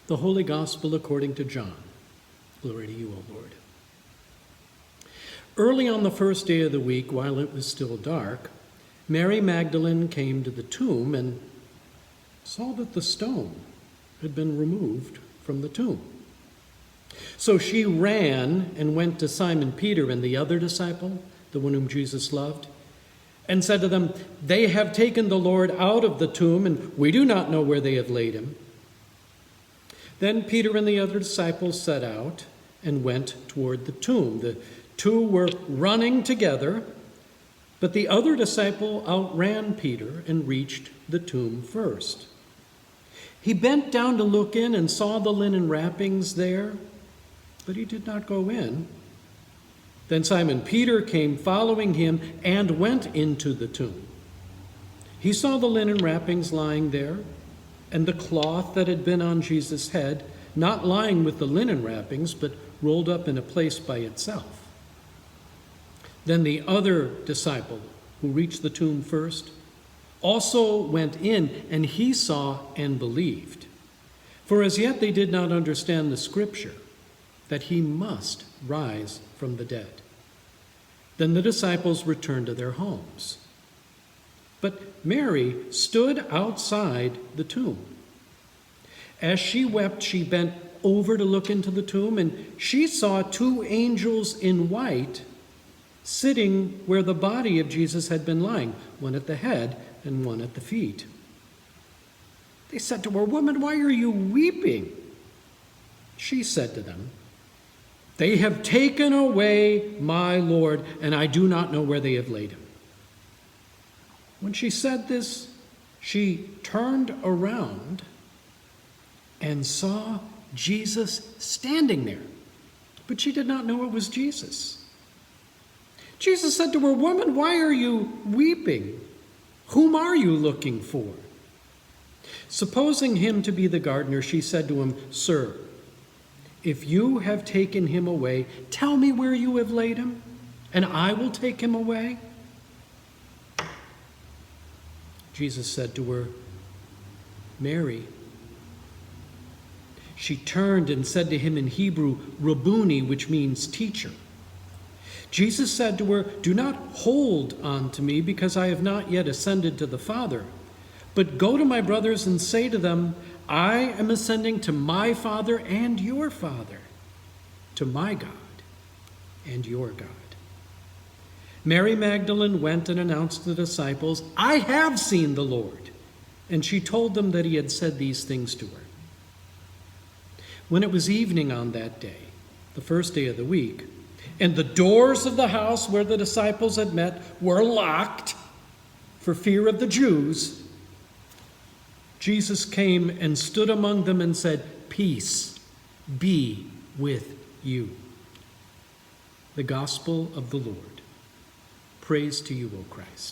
The Holy Gospel according to John. Glory to you, O Lord. Early on the first day of the week, while it was still dark, Mary Magdalene came to the tomb and saw that the stone had been removed from the tomb. So she ran and went to Simon Peter and the other disciple, the one whom Jesus loved, and said to them, "They have taken the Lord out of the tomb, and we do not know where they have laid him." Then Peter and the other disciples set out and went toward the tomb. The two were running together, but the other disciple outran Peter and reached the tomb first. He bent down to look in and saw the linen wrappings there, but he did not go in. Then Simon Peter came following him and went into the tomb. He saw the linen wrappings lying there, and the cloth that had been on Jesus' head, not lying with the linen wrappings, but rolled up in a place by itself. Then the other disciple, who reached the tomb first, also went in, and he saw and believed. For as yet they did not understand the scripture, that he must rise from the dead. Then the disciples returned to their homes. But Mary stood outside the tomb. As she wept, she bent over to look into the tomb, and she saw two angels in white sitting where the body of Jesus had been lying, one at the head and one at the feet. They said to her, "Woman, why are you weeping?" She said to them, "They have taken away my Lord, and I do not know where they have laid him." When she said this, she turned around and saw Jesus standing there, but she did not know it was Jesus. Jesus said to her, "Woman, why are you weeping? Whom are you looking for?" Supposing him to be the gardener, she said to him, "Sir, if you have taken him away, tell me where you have laid him, and I will take him away." Jesus said to her, "Mary." She turned and said to him in Hebrew, "Rabboni," which means teacher. Jesus said to her, "Do not hold on to me, because I have not yet ascended to the Father. But go to my brothers and say to them, I am ascending to my Father and your Father, to my God and your God." Mary Magdalene went and announced to the disciples, "I have seen the Lord." And she told them that he had said these things to her. When it was evening on that day, the first day of the week, and the doors of the house where the disciples had met were locked for fear of the Jews, Jesus came and stood among them and said, "Peace be with you." The Gospel of the Lord. Praise to you, O Christ.